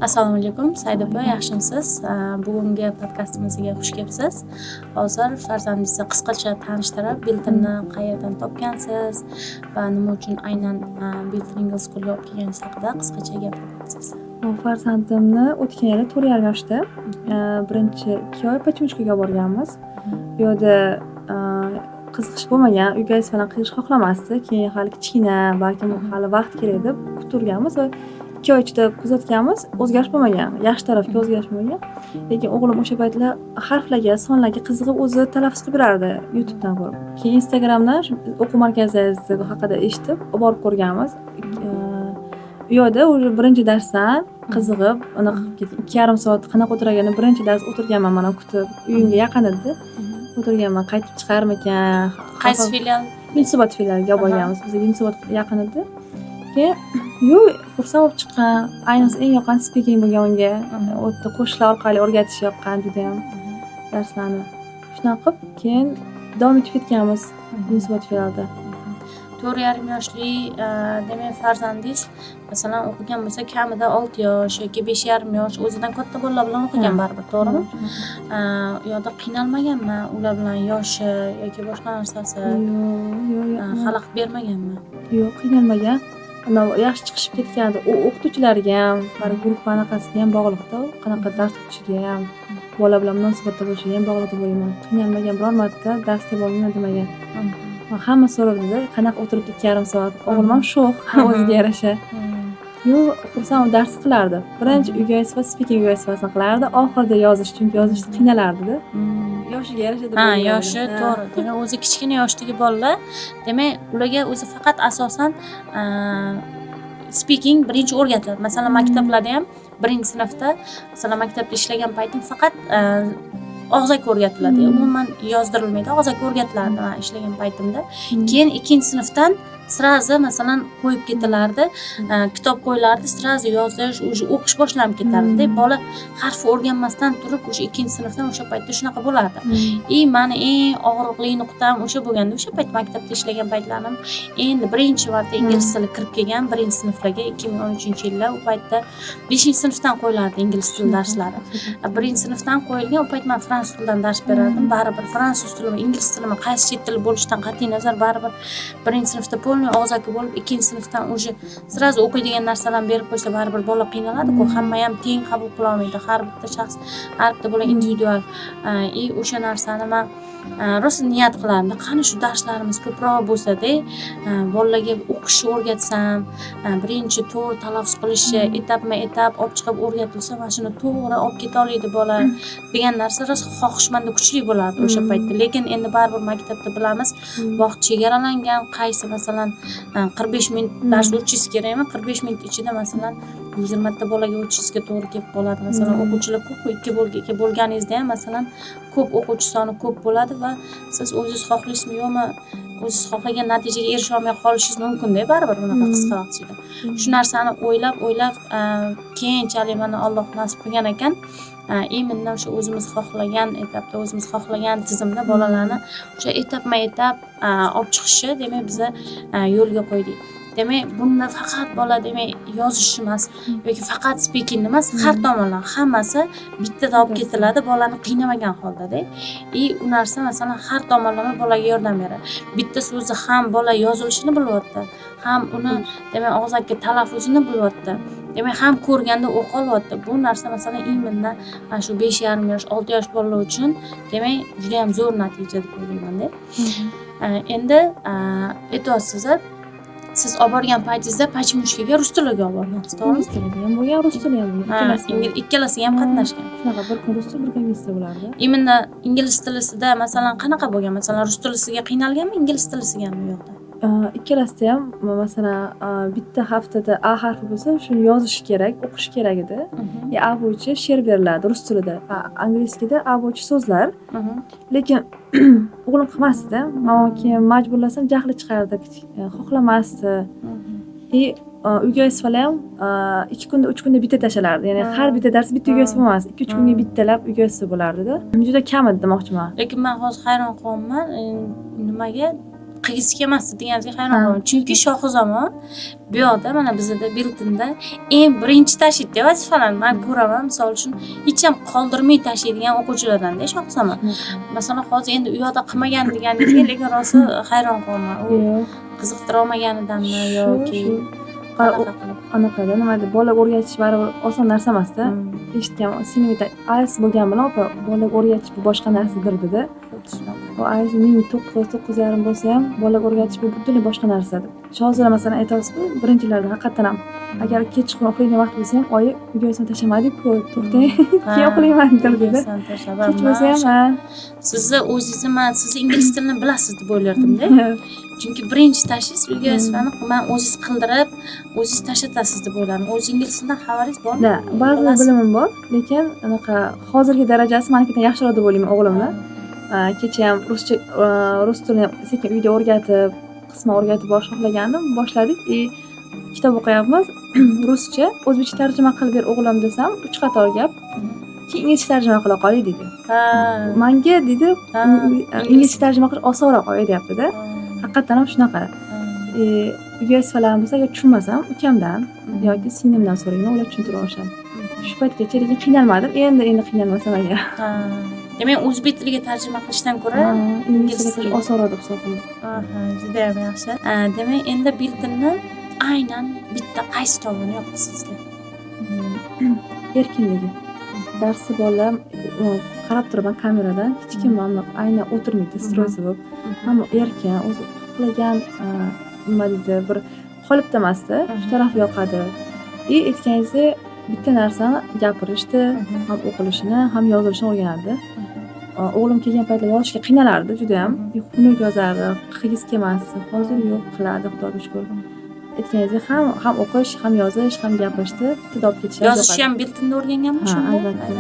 Assalomu alaykum, Said opa, yaxshimisiz? Bugungi podkastimizga xush kelibsiz. Hozir farzandingizni qisqacha tanishtirib, Biltinni qayerdan topgansiz va nima uchun aynan Biltiningiz qo'lga olib kelganingiz haqida qisqacha gapirasiz. Farzandimni o'tgan yili 4 yoshda birinchi 2 oy Pachimchkaga borganmiz. Bu yerda qiziqish bo'lmagan, uyga bilan qilish xohlamasdi. Keyin hali kichkina, balkim hali vaqt kerak deb kuturganmiz va 2 oy ichida kuzatganmiz, o'zgarish bo'lmagan, yaxshi tarafga o'zgarish bo'lmagan. Lekin o'g'lim o'sha paytlar harflarga, sonlarga qiziqib o'zi talaffuz qilib berardi YouTubedan ko'rib. Keyin Instagramdan o'quv markazingiz haqida eshitib, borib ko'rganmiz. U yerda o'sha birinchi darsdan qiziqib, uni 2,5 soat qanaqa o'tirganini birinchi dars o'tirganman, mana kutib, uyimga yaqin edi. O'tirganman, qaytib chiqarmikan. Qaysi filial? Yunusobod filialiga borganmiz. Bizga Yunusobod yaqin edi. Keyin xursand bo'lib chiqqan, ayniqsa eng yoqqan speaking bo'lgan unga. O'tda qo'shiqlar orqali o'rgatish yoqqan juda ham darslarni. Shunaqa qilib keyin davom etib ketganmiz Yunusobod filialida. 4,5 yoshli demak farzandingiz masalan o'qigan bo'lsa kamida 6 yosh yoki 5,5 yosh o'zidan katta bolalar bilan o'qigan baribir, to'g'rimi? U yerda qiynalmaganmi ular bilan yoshi yoki boshqa narsasi? Yo'q. Xalaqit bermaganmi? Yo'q, qiynalmagan. Yaxshi chiqishib ketgandi. U o'qituvchilarga ham, guruh anaqasiga ham bog'liqda, qanaqa dars o'tishiga ham, bola bilan munosabatda bo'lishiga ham bog'liq deb o'ylayman. Qiynalmagan, biror marta darsga bormayman demagan. Hamma so'rardi-da, qanaqa o'tiribdi 2,5 soat. O'g'lim ham sho'x, o'ziga yarasha. Yo'q, xursand dars qilardi. Birinchi UGS va speaking UGS'ni qilardi, oxirida yozish, chunki yozishda qiynalardi-da. Yoshiga yarasha deb o'ylayman. Yoshi to'g'ri. Demak, o'zi kichkina yoshdagi bolalar, demak, ularga o'zi faqat asosan speaking birinchi o'rgatiladi. Masalan, maktablarda ham birinchi sinfda, masalan, maktabda ishlagan paytim faqat og'zaki o'rgatiladi. Umuman yozdirilmaydi, og'zaki o'rgatilardi men ishlagan paytimda. Keyin 2-sinfdan srazi masalan qo'yib ketilardi, kitob qo'yilardi, srazi yozish, o'qish boshlanib ketardi. Bola harf o'rganmasdan turib o'sha 2-sinfdan o'sha paytda shunaqa bo'lardi. Mani eng og'riqli nuqtam o'sha bo'lganda, o'sha payt maktabda ishlagan paytlarim endi birinchi marta ingliz tili kirib kelgan birinchi sinflarga 2013-yilda. U paytda 5-sinfdan qo'yilardi ingliz tili darslari. Birinchi sinfdan qo'yilgan, u payt men fransuz tilidan dars berardim. Baribir fransuz tili va ingliz tili qaysi chet tili bo'lishidan qat'iy nazar baribir birinchi sinfda og'zaki bo'lib 2-sinfdan уже srazu o'qiydigan narsalarni berib qo'ysa baribir bola qiynaladi-ku, hamma ham teng qabul qila olmaydi. Har bitta shaxs, har bitta bola individual. O'sha narsani men rosa niyat qilardim. Qani shu darslarimiz ko'proq bo'lsa-da, bolalarga o'qishni o'rgatsam, birinchi to'g'ri talaffuz qilishi, etapma-etap olib chiqib o'rgatilsa, mana shuni to'g'ri olib keta oladi bola degan narsa rosa xohishmanda kuchli bo'lardi o'sha paytda. Lekin endi baribir maktabda bilamiz, vaqt chegaralangan, qaysi masalan 45 minut dars o'tishingiz kerakmi? 45 minut ichida masalan 20 ta bolaga o'tishingizga to'g'ri kelib qoladi. Masalan, o'quvchilar ko'p, 2 bo'lganingizda ham masalan ko'p o'quvchi soni ko'p bo'ladi va siz o'zingiz xohlaysizmi yo'qmi, o'zingiz xohlagan natijaga erisha olmay qolishingiz mumkin-da baribir bunaqa qisqa vaqt ichida. Shu narsani o'ylab keyinchalik mana Alloh nasib qilgan ekan, imенно o'sha o'zimiz xohlagan etapda, o'zimiz xohlagan tizimda bolalarni o'sha etapma-etap olib chiqishni demak biz yo'lga qo'ydik. Demak, bunda faqat bola demak yozish emas yoki faqat speaking emas, har tomonlama hammasi bittada olib ketiladi, bolani qiynamagan holda-da. U narsa masalan har tomonlama bolaga yordam beradi. Bitta so'zi ham bola yozilishini bilyapti, ham uni demak og'zaki talaffuzini bilyapti. Demak, ham ko'rganda o'qiy olyapti. Bu narsa masalan imенно mana shu 5,5 yosh, 6 yosh bolalar uchun demak juda ham zo'r natija deb o'ylayman-da. Endi aytyapsiz, siz olib borgan paytingizda Pachimchkaga rus tiliga olib borgansiz, to'g'rimi? Rus tili ham bo'lgan, rus tili ham bo'lgan. Ikkalasiga ham qatnashgan. Shunaqa bir kun rus tili, bir kun ingliz tili bo'lardi. Imенно ingliz tilisida masalan qanaqa bo'lgan? Masalan, rus tilisiga qiynalganmi, ingliz tilisigami u yoqda? Ikkalasida ham masalan bitta haftada A harfi bo'lsa, shuni yozish kerak, o'qish kerak edi. A bo'yicha she'r beriladi rus tilida. Anglizkida A bo'yicha so'zlar. Lekin o'g'lim qilmasdi. Men keyin majburlasam jahli chiqardi, xohlamasdi. Uyga ham 2 kunda 3 kunda bitta tashalardi. Ya'ni har bitta dars bitta uyga bo'lmas, 2-3 kunga bittalab uyga bo'lardi-da. Juda kam edi demoqchiman. Lekin men hozir hayron qolyapman, nimaga qilgisi kelmasdi deganingizga hayron qolaman. Chunki Shohizamon bu yoqda mana bizda Biltinda eng birinchi tashdida vazifalarni men ko'raman. Misol uchun hech ham qoldirmay tashlaydigan o'quvchilardan-da Shohizamon. Masalan, hozir endi u yoqda qilmagan deganingizga lekin rosa hayron qolaman. U qiziqtira olmaganidanmi yoki qanaqada nima deb bolaga o'rgatish baribir oson narsa emasda. Eshitgan sinvita AS bo'lgan bilan opa bolaga o'rgatish bu boshqa narsadir dedi. Bu AS 9,5 bo'lsa ham bolaga o'rgatish bu butunlay boshqa narsa deb. Hozir masalan aytasiz-ku, birinchilarda haqiqatan ham agar kechqurun uxlaydigan vaqt bo'lsa ham oyi uyga o'zim tashlamadik-ku, to'xtang, keyin uxlayman dedi. Kech bo'lsa ham sizni o'zingizni men siz ingliz tilini bilasiz deb o'ylardim-da. Chunki birinchi tashxis uyga vazifani men o'zingiz qildirib, o'zingiz tashlatasiz deb o'yladim. O'zingiz ingliz tilidan xabaringiz bormi? Da, ba'zi bilimim bor, lekin anaqa hozirgi darajasi menikidan yaxshiroq deb o'ylayman o'g'limni. Kecha ham rus tilini sekin uyda o'rgatib, qisman o'rgatib borish xohlagandim. Boshladik. Kitob o'qiyapmiz. Ruscha, o'zbekcha tarjima qilib ber o'g'lim desam, 3 qator gap. Keyin inglizcha tarjima qila qoling dedi. Menga dedi, inglizcha tarjima qilish osonroq deyapti-da. Haqiqatan ham shunaqa. Uyga vazifalarni bo'lsa, agar tushunmasam, ukamdan yoki singlimdan so'rayman, ular tushuntirib olishadi. Shu paytgacha lekin qiynalmadim. Endi qiynalmasam agar. Demak, o'zbek tiliga tarjima qilishdan ko'ra ingliz tili osonroq deb hisoblayman. Juda ham yaxshi. Demak, endi Biltinni aynan bitta qaysi tomoni yoqdi sizga? Erkinligi. Darsi bolalar qarab turaman kameradan, hech kim mamnun aynan o'tirmaydi, stroysi bo'lib. Hamma erkin, o'zi xohlagan nima deydi, bir qolibdi emasda, shu taraf yoqadi. Aytganingizdek, bitta narsani gapirishdi, ham o'qilishini, ham yozilishini o'rganardi. O'g'lim kelgan paytlar yozishga qiynalardi juda ham. Xunuk yozardi, qilgisi kelmasdi. Hozir yo'q, qiladi, Xudoga shukr. Aytganingizdek, ham o'qish, ham yozish, ham gapirishdi. Bitta olib ketishadi. Yozishni ham Biltinda o'rganganmi shunda? Albatta.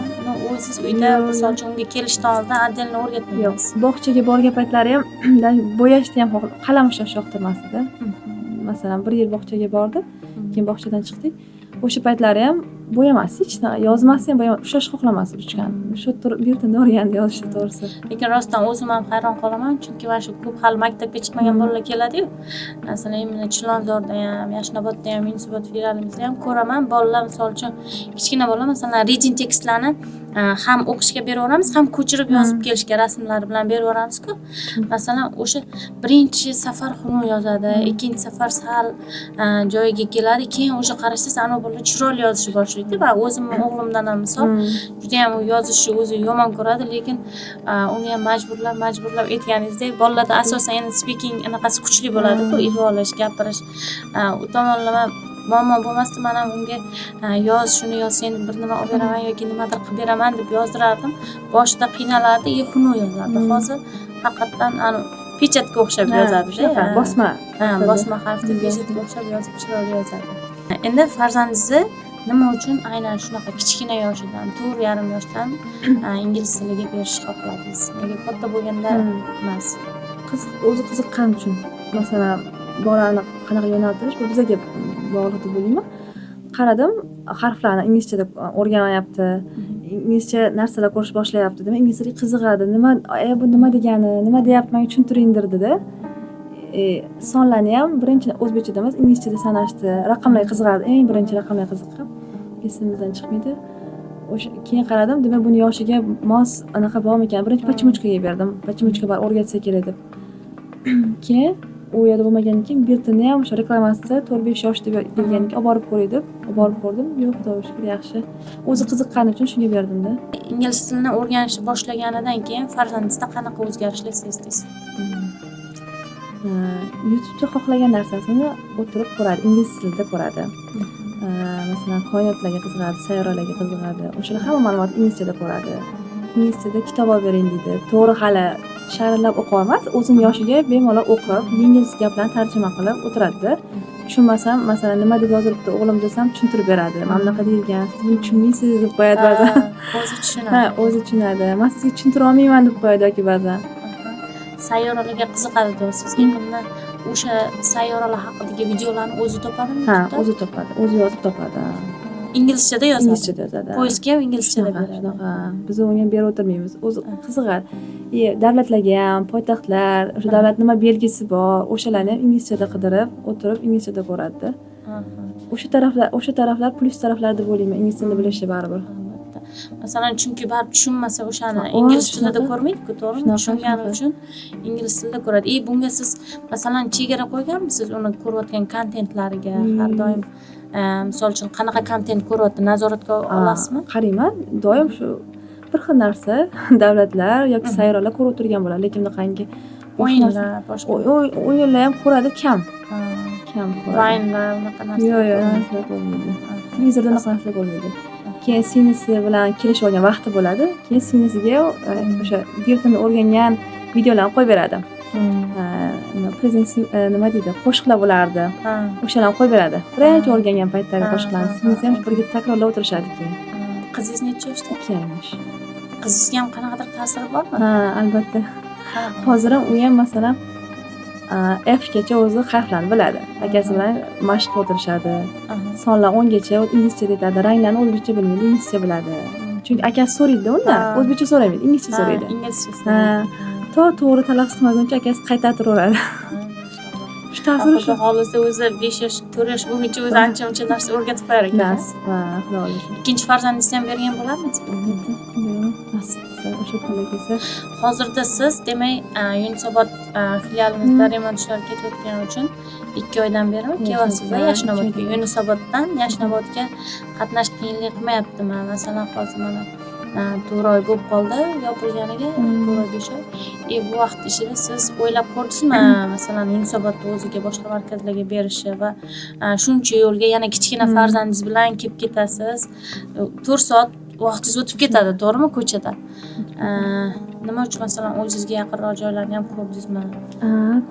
O'zingiz uyda misol uchun unga kelishdan oldin отдельно o'rgatmagansiz. Bog'chaga borgan paytlari ham bo'yashni ham qalam ushlash yoqtirmasdi-da. Masalan, 1 yil bog'chaga bordi, keyin bog'chadan chiqdik. O'sha paytlari ham bo'yamasdi, hech narsa yozmasdi ham ushlash xohlamasdi ruchkani. Shu Biltinda o'rgandi yozishni to'g'risi. Lekin rostdan o'zim ham hayron qolaman, chunki mana shu ko'p hali maktabga chiqmagan bolalar keladi-yu. Masalan, men Chilonzorda ham, Yashnobodda ham, Yunusobod filialimizda ham ko'raman, bolalar misol uchun kichkina bola masalan reading tekstlarni ham o'qishga beraveramiz, ham ko'chirib yozib kelishga rasmlari bilan beraveramiz-ku. Masalan, o'sha birinchi safar xunuk yozadi, ikkinchi safar sal joyiga keladi, keyin o'sha qarashsiz ana bolalar chiroyli yozishni boshlaydi va o'zim o'g'limdan ham misol juda ham yozishni o'zi yomon ko'radi, lekin uni ham majburlab aytganingizdek, bolalarda asosan endi speaking anaqasi kuchli bo'ladi-ku, ifolash, gapirish. U tomonlama muammo bo'lmasdi, men ham unga shuni yoz, endi bir nima olib beraman yoki nimadir qilib beraman deb yozdirardim. Boshida qiynalardi, xunuk yozardi. Hozir haqiqatan pechatga o'xshab yozadi-da. Bosma harfda pechatga o'xshab yozib chiroyli yozadi. Endi farzandingizni nima uchun aynan shunaqa kichkina yoshidan, 4,5 yoshdan ingliz tiliga berishni xohladingiz? Nega katta bo'lganda emas? O'zi qiziqqani uchun. Masalan, bolani qanaqa yo'naltirish bu bizga bog'liq deb o'ylayman. Qaradim, harflarni inglizchada o'rganyapti, inglizcha narsalar ko'rish boshlayapti. Demak, ingliz tiliga qiziqadi. Bu nima degani, nima deyapti, menga tushuntiringdir dedi. Sonlarni ham birinchi o'zbekchada emas, inglizchada sanashdi. Raqamlarga qiziqardi. Eng birinchi raqamlarga qiziqqan. Esimizdan chiqmaydi. O'sha keyin qaradim, demak buni yoshiga mos anaqa bormi ekan? Birinchi pachimuchkaga berdim. Pachimuchka bor o'rgatsa kerak deb. Keyin u yerda bo'lmagandan keyin Biltinda ham o'sha reklamasida 4-5 yosh deb berganki, olib borib ko'ray deb, olib borib ko'rdim. Yo'q, Xudoga shukr, yaxshi. O'zi qiziqqani uchun shunga berdim-da. Ingliz tilini o'rganishni boshlaganidan keyin farzandingizda qanaqa o'zgarishlar sezdingiz? YouTube'da xohlagan narsasini o'tirib ko'radi, ingliz tilida ko'radi. Masalan, koinotlarga qiziqadi, sayyoralarga qiziqadi. O'shalar hamma ma'lumotni inglizchada ko'radi. Inglizchada kitob olib bering deydi. To'g'ri hali sharhlab o'qiy olmas, o'zini yoshiga bemalol o'qib, yengil gaplarni tarjima qilib o'tiradi-da. Tushunmasam, masalan, nima deb yozilibdi o'g'lim desam, tushuntirib beradi. Mana bunaqa deyilgan, siz buni tushunmaysiz deb qo'yadi ba'zan. O'zi tushunadi. O'zi tushunadi. Men sizga tushuntira olmayman deb qo'yadi yoki ba'zan. Sayyoralarga qiziqadi deysiz. Endi o'sha sayyoralar haqidagi videolarni o'zi topadimi? O'zi topadi. O'zi yozib topadi. inglizchada yozadi. inglizchada yozadi. Poyezdga ham inglizchada beradi. Shunaqa. Biz uni berib o'tirmaymiz. O'zi qiziqadi. Davlatlarga ham, poytaxtlar, o'sha davlat nima belgisi bor, o'shalarni ham inglizchada qidirib, o'tirib inglizchada ko'radi. O'sha taraflar plyus taraflar deb o'ylayman, ingliz tilini bilishi baribir. Albatta. Masalan, chunki baribir tushunmasa o'shani ingliz tilida ko'rmaydi-ku, to'g'rimi? Tushungani uchun ingliz tilida ko'radi. Bunga siz masalan chegara qo'yganmisiz uni ko'rayotgan kontentlariga har doim misol uchun qanaqa kontent ko'ryapti nazoratga olasizmi? Qarayman, doim shu bir xil narsa davlatlar yoki sayyoralar ko'rib o'tirgan bo'ladi, lekin bunaqangi O'yinlar, boshqa o'yinlar ham ko'radi kam ko'radi. Vaynlar unaqa narsa. Yo'q, narsalar ko'rmaydi. Televizorda unaqa narsalar ko'rmaydi. Keyin singlisi bilan kelishib olgan vaqti bo'ladi. Keyin singlisiga o'sha virtualni o'rgangan videolarni qo'yib beradi. Nima deydi, qo'shiqlar bo'lardi. O'shalarni qo'yib beradi. Birinchi o'rgangan paytdagi qo'shiqlarni singlisi ham birga takrorlab o'tirishadi keyin. Qizingiz necha yoshda? 2 yosh. Qizingizga ham qanaqadir ta'siri bormi? Albatta. Hozir ham u ham masalan F gacha o'zi harflarni biladi. Akasi bilan mashq qilib o'tirishadi. Sonlar 10 gacha inglizcha aytadi, ranglarni o'zbekcha bilmaydi, inglizcha biladi. Chunki akasi so'raydi undan, o'zbekcha so'ramaydi, inglizcha so'raydi. Inglizcha so'raydi. To'g'ri talaffuz qilmaguncha akasi qaytartiraveradi. Shu ta'siri Xudo xohlasa o'zi 5 yosh, 4 yosh bo'lguncha o'zi ancha-muncha narsa o'rgatib qo'yar ekan. Nasib, xudo xohlasa. Ikkinchi farzandingizni ham bergan bo'larmisiz? Nasib qilsa, o'sha kunga kelsa. Hozirda siz demak Yunusobod filialimizda remont ishlari ketayotgani uchun 2 oydan beri kelyapsiz Yashnobodga. Yunusoboddan Yashnobodga qatnash qiyinlik qilmayaptimi? Masalan, hozir mana 4 oy bo'lib qoldi yopilganiga, 4 oy 5 oy. Bu vaqt ichida siz o'ylab ko'rdingizmi, masalan, Yunusobodni o'ziga boshqa markazlarga berishi va shuncha yo'lga yana kichkina farzandingiz bilan kelib ketasiz. 4 soat vaqtingiz o'tib ketadi, to'g'rimi, ko'chada? Nima uchun masalan o'zingizga yaqinroq joylarni ham ko'rdingizmi?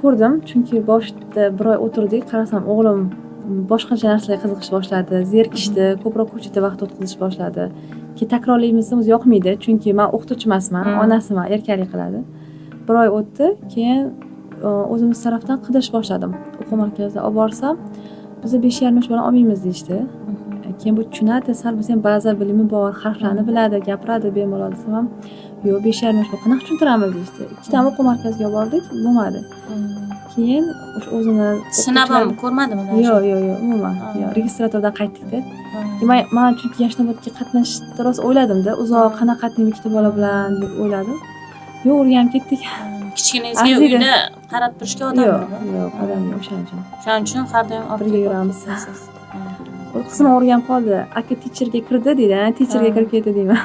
Ko'rdim, chunki boshida bir oy o'tirdik, qarasam o'g'lim boshqacha narsalarga qiziqish boshladi, zerikishdi, ko'proq ko'chada vaqt o'tkazish boshladi. Keyin takrorlaymiz o'zi yoqmaydi, chunki men o'qituvchi emasman, onasiman, erkalik qiladi. Bir oy o'tdi, keyin o'zimiz tarafdan qidirish boshladim. O'quv markaziga olib borsam, biz 5,5 yosh bola olmaymiz deyishdi. Keyin bu tushunadi, sal bo'lsa ham ba'zi bilimi bor, harflarni biladi, gapiradi bemalol desam ham, yo'q 5,5 yosh bola qanaqa tushuntiramiz deyishdi. Ikkita o'quv markaziga olib bordik, bo'lmadi. Keyin o'sha o'zini sinab ham ko'rmadimi? Yo'q, umuman. Yo'q, registratordan qaytdik-da. Men chunki Yashnobodga qatnashishni rosa o'yladim-da, uzoq qanaqa qatnayman ikkita bola bilan deb o'yladim. Yo'q, o'rganib ketdik. Kichkinangizga uyda qarab turishga odam yo'q. Yo'q, odam yo'q o'shaning uchun. Shuning uchun har doim birga yuramiz. Qizim o'rganib qoldi. Aka teacherga kirdi deydi, teacherga kirib ketdi deyman.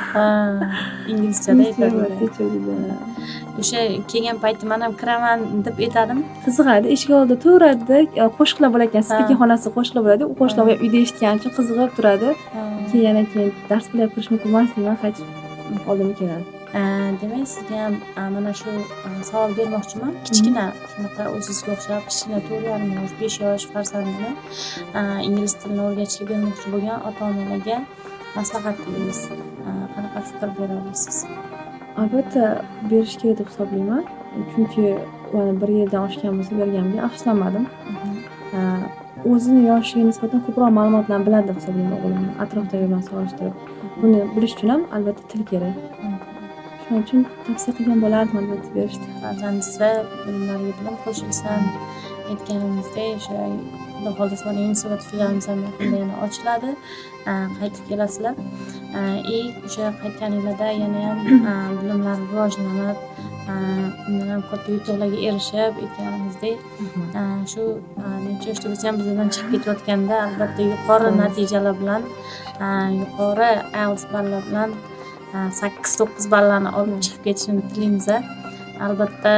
Inglizchada aytadi. Teacher deydi. O'sha kelgan paytda men ham kiraman deb aytadim. Qiziqadi, eshik oldida turadi, qo'shiqlar bo'lar ekan, speaking xonasida qo'shiqlar bo'ladi. U qo'shiqlar uyda eshitgani uchun qiziqib turadi. Keyin dars bilan kirish mumkin emas deyman, qaytib oldimga keladi. Demak, sizga ham mana shu savol bermoqchiman. Kichkina shunaqa o'zingizga o'xshab kichkina 4,5 yosh, 5 yosh farzandini ingliz tilini o'rgatishga bermoqchi bo'lgan ota-onalarga maslahatingiz qanaqa fikr bera olasiz? Albatta berish kerak deb hisoblayman. Chunki mana 1 yildan oshgan bo'lsa berganimga afsuslanmadim. O'zini yoshiga nisbatan ko'proq ma'lumotlarni biladi deb hisoblayman o'g'limni, atrofdagi bilan solishtirib. Buni bilish uchun ham albatta til kerak. Shuning uchun tavsiya qilgan bo'lardim albatta berishni. Farzandingizga bilimlariga bilim qo'shilsin. Aytganingizdek, o'sha Xudo xohlasa mana Yunusobod filialimiz ham yaqinda yana ochiladi. Qaytib kelasizlar. O'sha qaytganingizda yana ham bilimlar rivojlanib, undan ham katta yutuqlarga erishib, aytganingizdek, shu necha yoshda bo'lsa ham bizdan chiqib ketayotganda albatta yuqori natijalar bilan, yuqori IELTS ballar bilan 8-9 ballarni olib chiqib ketishini tilaymiz. Albatta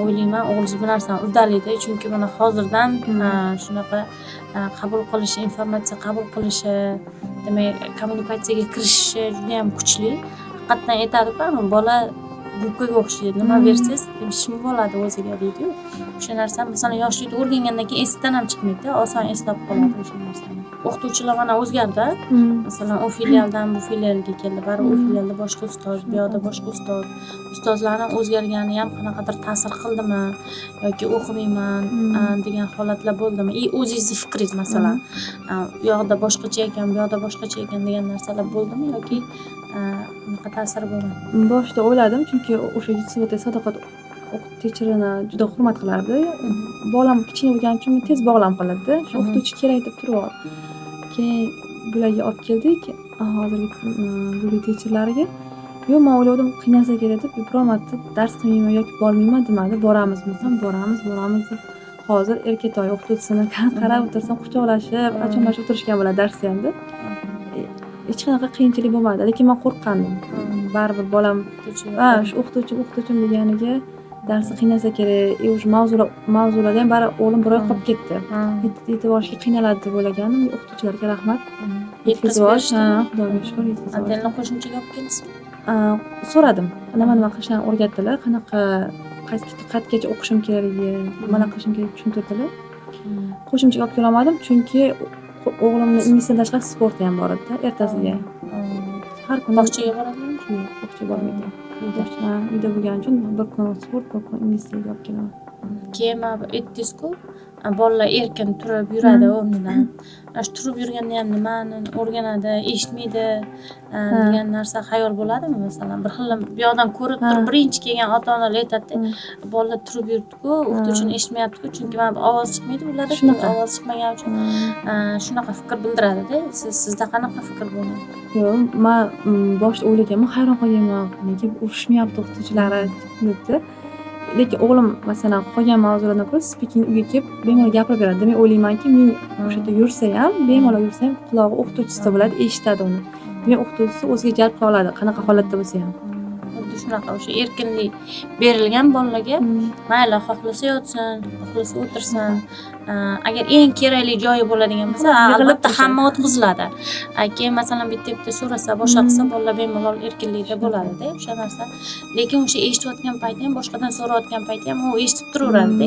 o'ylayman o'g'lingiz bu narsani uddalaydi, chunki mana hozirdan shunaqa qabul qilishi, informatsiya qabul qilishi, demak kommunikatsiyaga kirishishi juda ham kuchli. Haqiqatdan aytadi-ku, bola gubkaga o'xshaydi, nima bersangiz shimib oladi o'ziga deydi-ku. O'sha narsa masalan yoshlikda o'rgangandan keyin esdan ham chiqmaydi, oson eslab qoladi o'sha narsani. o'qituvchilar mana o'zgardi. Masalan, u filialdan bu filialga keldi. Baribir u filialda boshqa ustoz, bu yoqda boshqa ustoz. Ustozlarning o'zgargani ham qanaqadir ta'sir qildimi yoki o'qimayman degan holatlar bo'ldimi? O'zingizni fikringiz masalan, u yoqda boshqacha ekan, bu yoqda boshqacha ekan degan narsalar bo'ldimi yoki unaqa ta'siri bo'lmadimi? Boshida o'yladim, chunki o'sha Yusufota Sadoqat teacherini juda hurmat qilardi. Bolam kichkina bo'lgani uchun tez bog'lanib qoladi. Shu o'qituvchi kerak deb turib, keyin bularga olib keldik. Hozirgi bo'lgan teacherlariga. Yo'q, men o'yladim qiynalsa kerak deb, biror marta dars qilmayman yoki bormayman demadi. Boramizmi desam, boramiz deb. Hozir Erkatoy o'qituvchisini qarab o'tirsam, quchoqlashib, achonlashib o'tirishgan bo'ladi darsda ham. Hech qanaqa qiyinchilik bo'lmadi, lekin men qo'rqqandim. Baribir bolam shu o'qituvchim deganiga darsda qiynalsa kerak, o'sha mavzularda ham bari o'g'lim bir oy qolib ketdi. Yetib olishga qiynaladi deb o'ylaganim, o'qituvchilarga rahmat. Yetkazib berishdi. Xudoga shukr, yetkazib berishdi. Antenna qo'shimchaga olib keldingizmi? So'radim. Nima qilishni o'rgatdilar, qanaqa qaysi qatgacha o'qishim kerakligi, nima qilishim kerak tushuntirdilar. Qo'shimchaga olib kela olmadim, chunki o'g'limning inglizdan tashqari sporti ham bor edi ertasiga. Har kuni Bog'chaga boradimi? yo'q, bog'chaga bormaydi. Uyda bo'lgani uchun bir kun sport, bir kun ingliz tiliga olib kelaman. Keyin mana aytdingiz-ku, bolalar erkin turib yuradi o'rnidan. Shu turib yurganda ham nimani o'rganadi, eshitmaydi degan narsa xayol bo'ladimi masalan? Bir xil bu yoqdan ko'rib turib birinchi kelgan ota-onalar aytadi, bolalar turib yuribdi-ku, o'qituvchini eshitmayapti-ku, chunki mana bu ovoz chiqmaydi ularda, ovoz chiqmagani uchun shunaqa fikr bildiradi-da. Sizda qanaqa fikr bo'ladi? Yo'q, men boshida o'ylaganman, hayron qolganman, nega urushmayapti o'qituvchilari debdi. Lekin o'g'lim masalan qolgan mavzulardan ko'ra speaking uyga kelib bemalol gapirib beradi. Demak o'ylaymanki, men o'sha yerda yursa ham, bemalol yursa ham qulog'i o'qituvchisida bo'ladi, eshitadi uni. Demak o'qituvchisi o'ziga jalb qila oladi, qanaqa holatda bo'lsa ham. Xuddi shunaqa o'sha erkinlik berilgan bolalarga, mayli xohlasa yotsin, xohlasa o'tirsin. Agar eng kerakli joyi bo'ladigan bo'lsa, albatta hamma o'tkaziladi. Keyin masalan bitta so'rasa, boshqa qilsa bolalar bemalol erkinlikda bo'ladi-da, o'sha narsa. Lekin o'sha eshitayotgan payti ham, boshqadan so'rayotgan payti ham u eshitib turaveradi-da.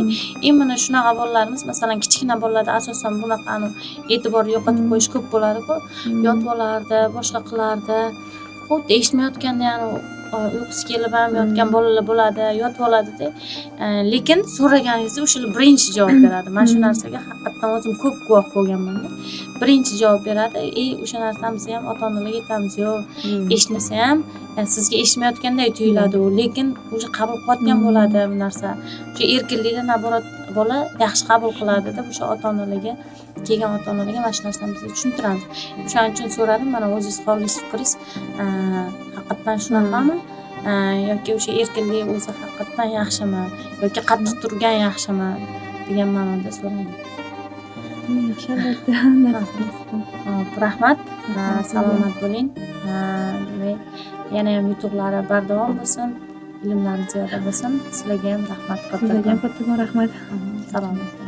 Mana shunaqa bolalarimiz, masalan, kichkina bolalarda asosan bunaqani e'tibor yo'qotib qo'yish ko'p bo'ladi-ku. Yotib olardi, boshqa qilardi. Xuddi eshitmayotganda ham uyqusi kelib ham yotgan bolalar bo'ladi, yotib oladi-da. Lekin so'raganingizda o'shalar birinchi javob beradi. Men shu narsaga haqiqatan o'zim ko'p guvoh bo'lganman-da. Birinchi javob beradi. O'sha narsamiz ham ota-onalarga aytamiz, yo'q, eshitmasa ham sizga eshitmayotganday tuyuladi u, lekin o'sha qabul qilayotgan bo'ladi bu narsa. O'sha erkinlikda naborat bola yaxshi qabul qiladi deb o'sha ota-onalarga, kelgan ota-onalarga mana shu narsani biz tushuntiramiz. O'shaning uchun so'radim, mana o'zingiz qolgan fikringiz haqiqatan shunaqami? Yoki o'sha erkinlik o'zi haqiqatan yaxshimi yoki qattiq turgan yaxshimi degan ma'noda so'radim. Yaxshi, albatta. Rahmat. Salomat bo'ling. Yana ham yutuqlari bardavom bo'lsin, ilmlari ziyoda bo'lsin. Sizlarga ham rahmat. Sizlarga ham kattakon rahmat. Salomat.